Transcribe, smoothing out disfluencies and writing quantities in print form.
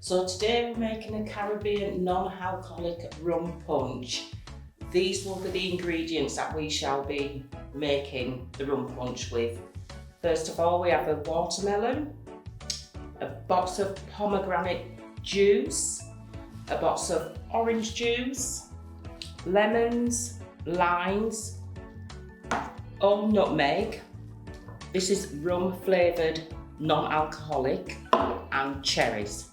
So today we're making a Caribbean non-alcoholic rum punch. These will be the ingredients that we shall be making the rum punch with. First of all, we have a watermelon, a box of pomegranate juice, a box of orange juice, lemons, limes, whole nutmeg. This is rum flavoured non-alcoholic, and cherries.